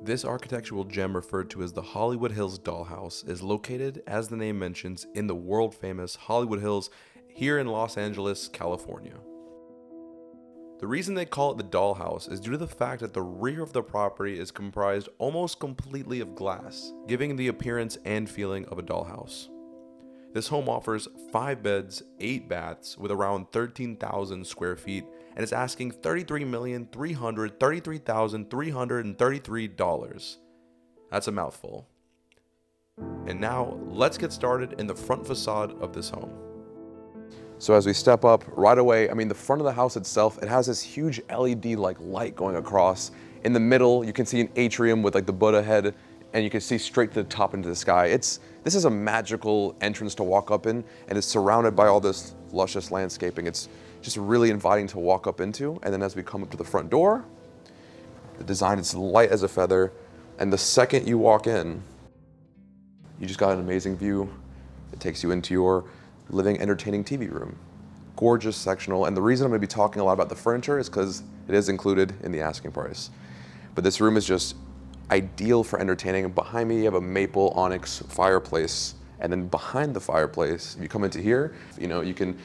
This architectural gem, referred to as the Hollywood Hills Dollhouse, is located, as the name mentions, in the world-famous Hollywood Hills here in Los Angeles, California. The reason they call it the Dollhouse is due to the fact that the rear of the property is comprised almost completely of glass, giving the appearance and feeling of a dollhouse. This home offers 5 beds, 8 baths, with around 13,000 square feet, and is asking $33,333,333. That's a mouthful. And now, let's get started in the front facade of this home. So as we step up right away, the front of the house itself, it has this huge LED-like light going across. In the middle, you can see an atrium with like the Buddha head, and you can see straight to the top into the sky. This is a magical entrance to walk up in, and it's surrounded by all this luscious landscaping. It's just really inviting to walk up into. And then as we come up to the front door, the design is light as a feather. And the second you walk in, you just got an amazing view. It takes you into your living, entertaining TV room. Gorgeous sectional. And the reason I'm gonna be talking a lot about the furniture is because it is included in the asking price. But this room is just ideal for entertaining. And behind me, you have a maple onyx fireplace. And then behind the fireplace, if you come into here, you can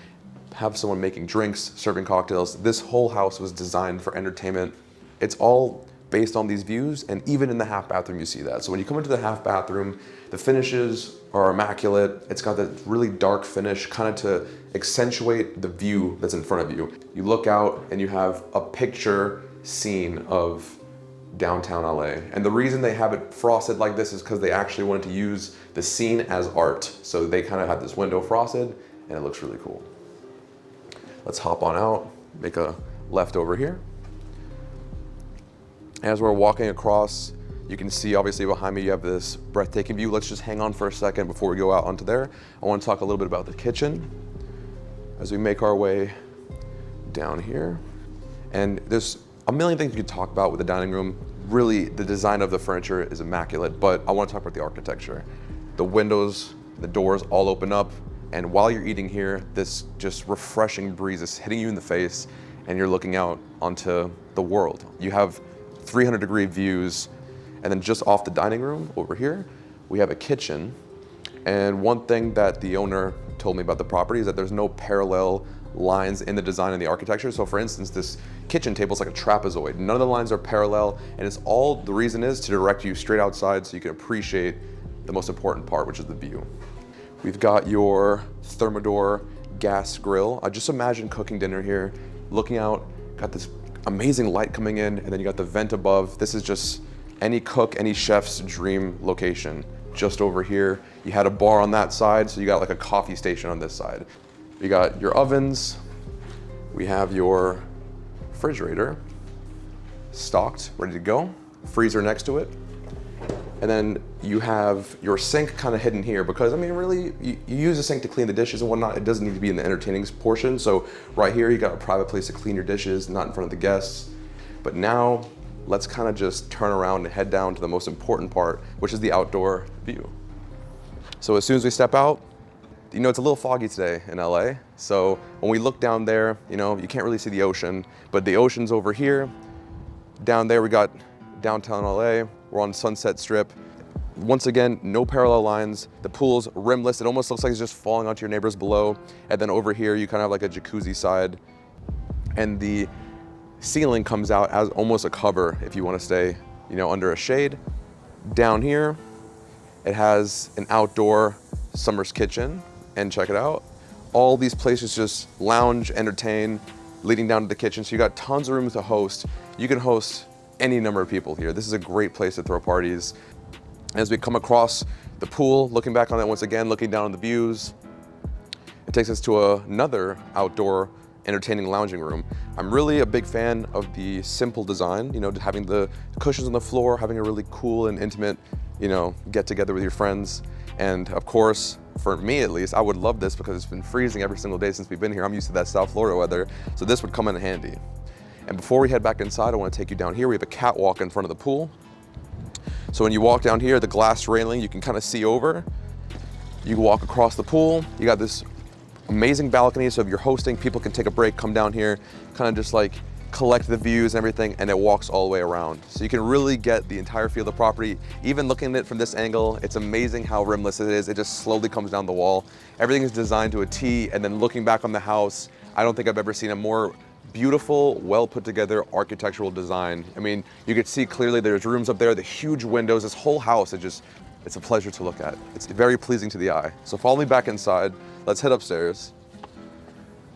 have someone making drinks, serving cocktails. This whole house was designed for entertainment. It's all based on these views, and even in the half bathroom you see that. So when you come into the half bathroom, the finishes are immaculate. It's got that really dark finish, kind of to accentuate the view that's in front of you. You look out and you have a picture scene of downtown LA. And the reason they have it frosted like this is because they actually wanted to use the scene as art. So they kind of have this window frosted, and it looks really cool. Let's hop on out, make a left over here. As we're walking across, you can see obviously behind me you have this breathtaking view. Let's just hang on for a second before we go out onto there. I want to talk a little bit about the kitchen as we make our way down here. And there's a million things you could talk about with the dining room. Really, the design of the furniture is immaculate, but I want to talk about the architecture. The windows, the doors all open up, and while you're eating here, this just refreshing breeze is hitting you in the face, and you're looking out onto the world. You have 300-degree views, and then just off the dining room over here, we have a kitchen. And one thing that the owner told me about the property is that there's no parallel lines in the design and the architecture. So for instance, this kitchen table is like a trapezoid. None of the lines are parallel, and the reason is to direct you straight outside so you can appreciate the most important part, which is the view. We've got your Thermador gas grill. I just imagine cooking dinner here, looking out, got this amazing light coming in, and then you got the vent above. This is just any cook, any chef's dream location. Just over here, you had a bar on that side, so you got like a coffee station on this side. You got your ovens. We have your refrigerator stocked, ready to go. Freezer next to it. And then you have your sink kind of hidden here because, really, you use a sink to clean the dishes and whatnot. It doesn't need to be in the entertaining portion. So right here, you got a private place to clean your dishes, not in front of the guests. But now, let's kind of just turn around and head down to the most important part, which is the outdoor view. So as soon as we step out, it's a little foggy today in LA. So when we look down there, you can't really see the ocean, but the ocean's over here. Down there, we got downtown LA. We're on Sunset Strip. Once again, no parallel lines. The pool's rimless. It almost looks like it's just falling onto your neighbors below. And then over here, you kind of have like a jacuzzi side. And the ceiling comes out as almost a cover if you want to stay, under a shade. Down here, it has an outdoor summer's kitchen. And check it out. All these places just lounge, entertain, leading down to the kitchen. So you got tons of room to host. You can host any number of people here. This is a great place to throw parties. As we come across the pool, looking back on it once again, looking down on the views, it takes us to another outdoor entertaining lounging room. I'm really a big fan of the simple design, having the cushions on the floor, having a really cool and intimate, get together with your friends. And of course, for me at least, I would love this because it's been freezing every single day since we've been here. I'm used to that South Florida weather, so this would come in handy. And before we head back inside, I want to take you down here. We have a catwalk in front of the pool. So when you walk down here, the glass railing, you can kind of see over. You can walk across the pool. You got this amazing balcony, so if you're hosting, people can take a break, come down here, kind of just like collect the views and everything, and it walks all the way around. So you can really get the entire feel of the property. Even looking at it from this angle, it's amazing how rimless it is. It just slowly comes down the wall. Everything is designed to a T, and then looking back on the house, I don't think I've ever seen a more beautiful, well put together architectural design. I mean, you could see clearly there's rooms up there, the huge windows, this whole house, it's a pleasure to look at. It's very pleasing to the eye. So follow me back inside. Let's head upstairs,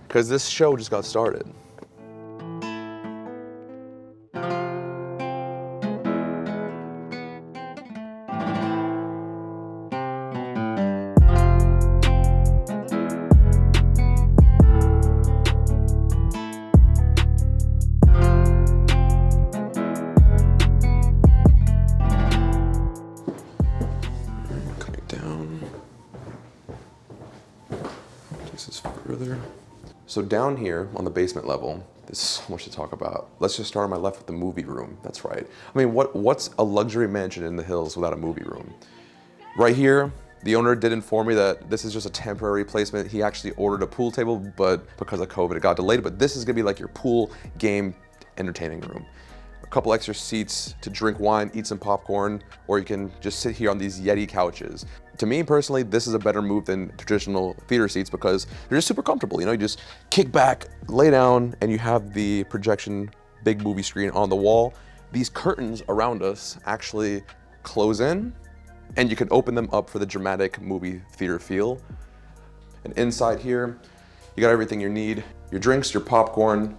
because this show just got started. So down here on the basement level, there's so much to talk about. Let's just start on my left with the movie room. That's right. I mean, what's a luxury mansion in the hills without a movie room? Right here, the owner did inform me that this is just a temporary placement. He actually ordered a pool table, but because of COVID, it got delayed. But this is gonna be like your pool game entertaining room. A couple extra seats to drink wine, eat some popcorn, or you can just sit here on these Yeti couches. To me personally, this is a better move than traditional theater seats because they're just super comfortable. You know, you just kick back, lay down, and you have the projection big movie screen on the wall. These curtains around us actually close in, and you can open them up for the dramatic movie theater feel. And inside here, you got everything you need, your drinks, your popcorn,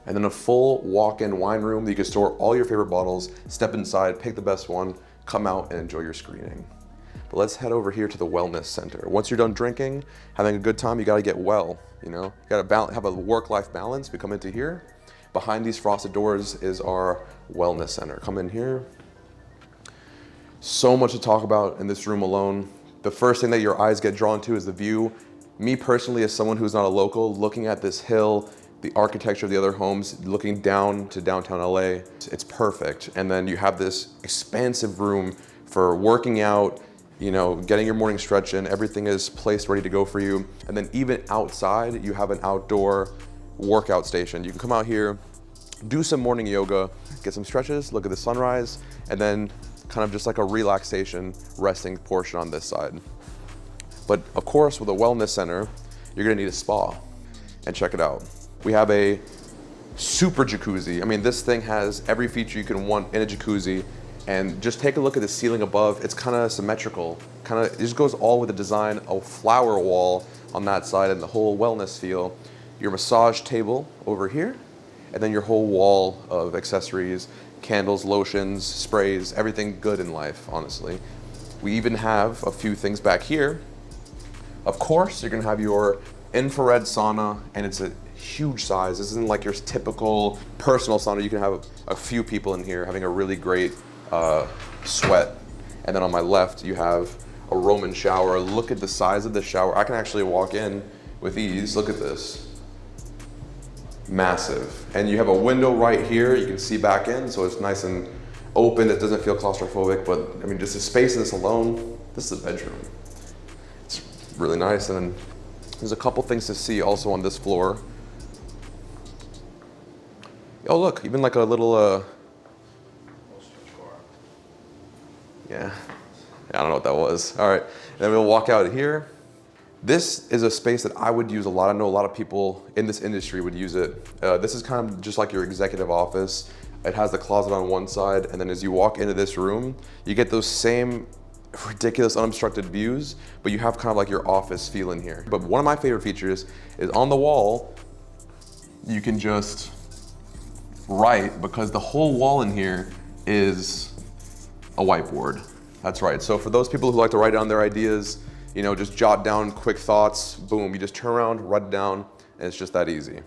and then a full walk-in wine room that you can store all your favorite bottles, step inside, pick the best one, come out and enjoy your screening. But let's head over here to the wellness center. Once you're done drinking, having a good time, you gotta get well, you know? You gotta have a work-life balance. We come into here. Behind these frosted doors is our wellness center. Come in here. So much to talk about in this room alone. The first thing that your eyes get drawn to is the view. Me personally, as someone who's not a local, looking at this hill, the architecture of the other homes, looking down to downtown LA, it's perfect. And then you have this expansive room for working out, you know, getting your morning stretch in, everything is placed ready to go for you. And then even outside, you have an outdoor workout station. You can come out here, do some morning yoga, get some stretches, look at the sunrise, and then kind of just like a relaxation, resting portion on this side. But of course, with a wellness center, you're gonna need a spa. And check it out. We have a super jacuzzi. I mean, this thing has every feature you can want in a jacuzzi. And just take a look at the ceiling above. It's kind of symmetrical. It just goes all with the design, a flower wall on that side and the whole wellness feel. Your massage table over here, and then your whole wall of accessories, candles, lotions, sprays, everything good in life, honestly. We even have a few things back here. Of course, you're gonna have your infrared sauna, and it's a huge size. This isn't like your typical personal sauna. You can have a few people in here having a really great sweat. And then on my left, you have a Roman shower. Look at the size of the shower. I can actually walk in with ease. Look at this. Massive. And you have a window right here. You can see back in, so it's nice and open. It doesn't feel claustrophobic, but I mean, just the space in this alone, this is a bedroom. It's really nice. And then there's a couple things to see also on this floor. Oh, look, even like a little, yeah, I don't know what that was. All right, and then we'll walk out here. This is a space that I would use a lot. I know a lot of people in this industry would use it. This is kind of just like your executive office. It has the closet on one side, and then as you walk into this room, you get those same ridiculous unobstructed views, but you have kind of like your office feel in here. But one of my favorite features is on the wall, you can just write, because the whole wall in here is a whiteboard. That's right. So for those people who like to write down their ideas, you know, just jot down quick thoughts, boom, you just turn around, write it down, and it's just that easy.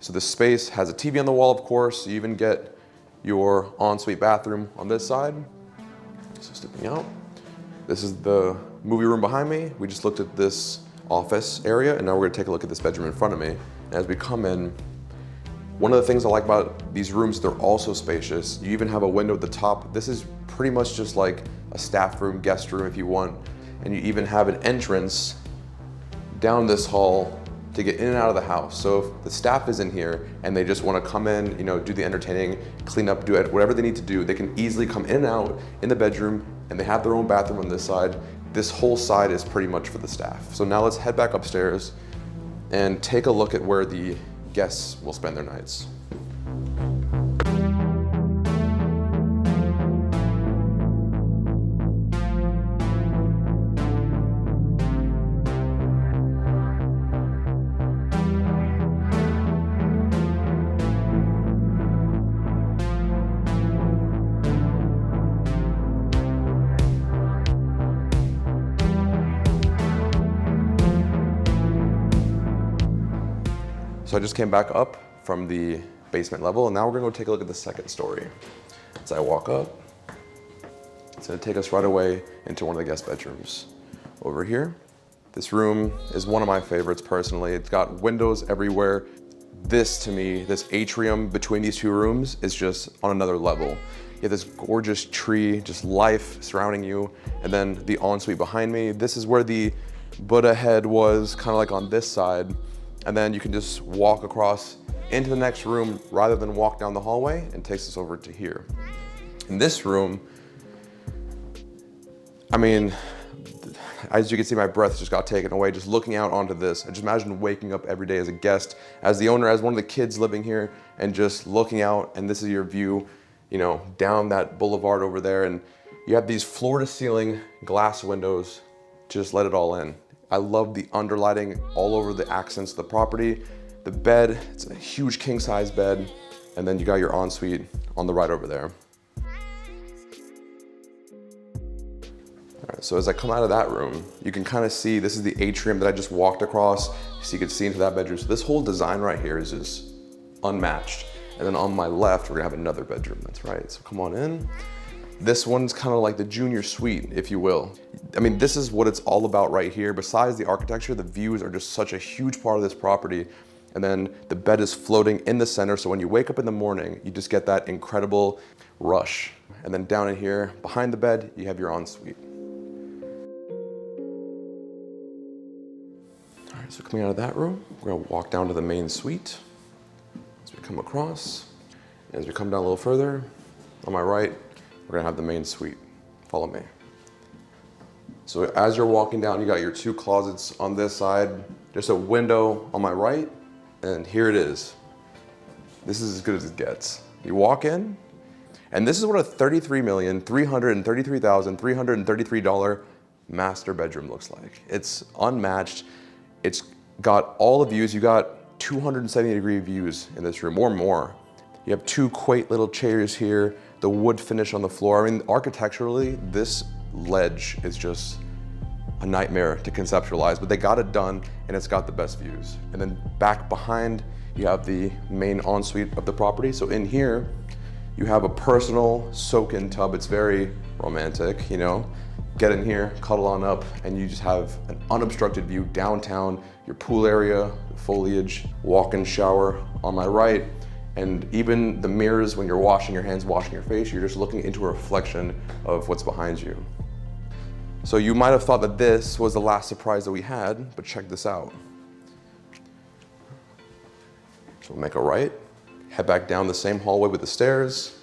So this space has a TV on the wall, of course. You even get your ensuite bathroom on this side. So stepping out. This is the movie room behind me. We just looked at this office area, and now we're gonna take a look at this bedroom in front of me. And as we come in, one of the things I like about these rooms, they're also spacious. You even have a window at the top. This is pretty much just like a staff room, guest room if you want. And you even have an entrance down this hall to get in and out of the house. So if the staff is in here and they just want to come in, you know, do the entertaining, clean up, do it, whatever they need to do, they can easily come in and out in the bedroom, and they have their own bathroom on this side. This whole side is pretty much for the staff. So now let's head back upstairs and take a look at where the guests will spend their nights. So I just came back up from the basement level, and now we're gonna go take a look at the second story. As I walk up, it's gonna take us right away into one of the guest bedrooms. Over here, this room is one of my favorites personally. It's got windows everywhere. This, to me, this atrium between these two rooms is just on another level. You have this gorgeous tree, just life surrounding you, and then the ensuite behind me. This is where the Buddha head was, kind of like on this side. And then you can just walk across into the next room rather than walk down the hallway, and takes us over to here. In this room, I mean, as you can see, my breath just got taken away just looking out onto this. I just imagine waking up every day as a guest, as the owner, as one of the kids living here, and just looking out, and this is your view, you know, down that boulevard over there. And you have these floor to ceiling glass windows, just let it all in. I love the underlighting all over the accents of the property. The bed, it's a huge king size bed. And then you got your ensuite on the right over there. All right, so as I come out of that room, you can kind of see, this is the atrium that I just walked across. So you can see into that bedroom. So this whole design right here is just unmatched. And then on my left, we're gonna have another bedroom, that's right. So come on in. This one's kind of like the junior suite, if you will. I mean, this is what it's all about right here. Besides the architecture, the views are just such a huge part of this property. And then the bed is floating in the center. So when you wake up in the morning, you just get that incredible rush. And then down in here, behind the bed, you have your ensuite. All right, so coming out of that room, we're gonna walk down to the main suite. As we come across, and as we come down a little further, on my right, we're gonna have the main suite. Follow me. So as you're walking down, you got your two closets on this side, just a window on my right, and here it is. This is as good as it gets. You walk in, and this is what a $33,333,333 master bedroom looks like. It's unmatched. It's got all the views. You got 270-degree views in this room, or more. You have two quaint little chairs here, the wood finish on the floor. I mean, architecturally, this ledge is just a nightmare to conceptualize, but they got it done, and it's got the best views. And then back behind, you have the main ensuite of the property. So in here, you have a personal soak-in tub. It's very romantic, you know? Get in here, cuddle on up, and you just have an unobstructed view downtown, your pool area, the foliage, walk-in shower on my right. And even the mirrors, when you're washing your hands, washing your face, you're just looking into a reflection of what's behind you. So you might have thought that this was the last surprise that we had, but check this out. So we'll make a right, head back down the same hallway with the stairs,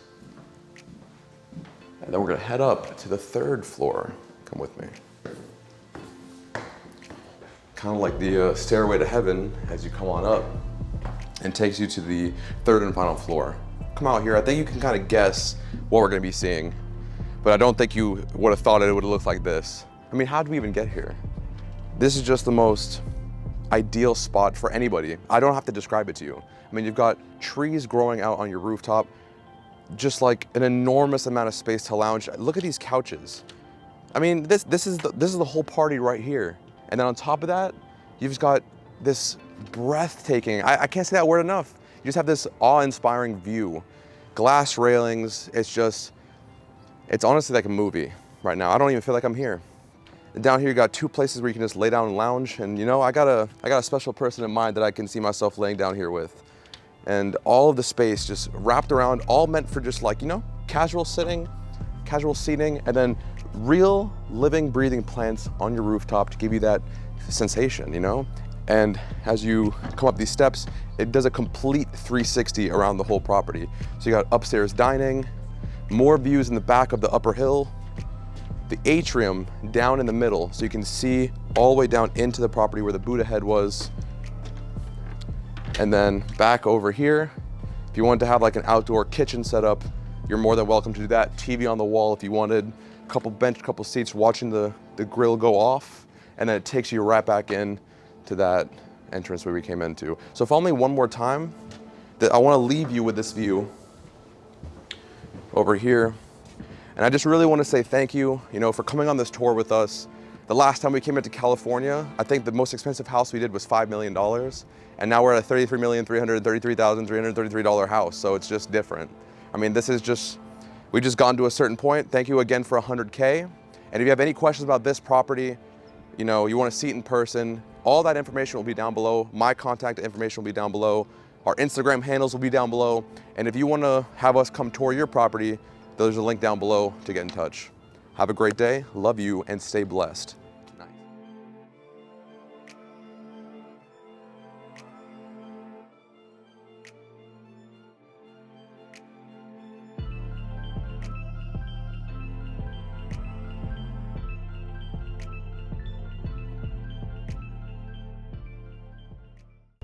and then we're gonna head up to the third floor. Come with me. Kind of like the stairway to heaven as you come on up, and takes you to the third and final floor. Come out here, I think you can kind of guess what we're gonna be seeing, but I don't think you would have thought it would have looked like this. I mean, how did we even get here? This is just the most ideal spot for anybody. I don't have to describe it to you. I mean, you've got trees growing out on your rooftop, just like an enormous amount of space to lounge. Look at these couches. I mean, this is the whole party right here. And then on top of that, you've just got this breathtaking, I can't say that word enough. You just have this awe-inspiring view. Glass railings, it's honestly like a movie right now. I don't even feel like I'm here. And down here you got two places where you can just lay down and lounge. And you know, I got a special person in mind that I can see myself laying down here with. And all of the space just wrapped around, all meant for just like, you know, casual sitting, casual seating, and then real living, breathing plants on your rooftop to give you that sensation, you know? And as you come up these steps, it does a complete 360 around the whole property. So you got upstairs dining, more views in the back of the upper hill, the atrium down in the middle, so you can see all the way down into the property where the Buddha head was. And then back over here, if you wanted to have like an outdoor kitchen set up, you're more than welcome to do that. TV on the wall if you wanted, couple bench, couple seats watching the grill go off, and then it takes you right back in to that entrance where we came into. So follow me one more time. I want to leave you with this view over here. And I just really want to say thank you, for coming on this tour with us. The last time we came into California, I think the most expensive house we did was $5 million. And now we're at a $33,333,333 house. So it's just different. I mean, we've just gotten to a certain point. Thank you again for 100K. And if you have any questions about this property, you want to see it in person, all that information will be down below. My contact information will be down below. Our Instagram handles will be down below. And if you want to have us come tour your property, there's a link down below to get in touch. Have a great day, love you, and stay blessed.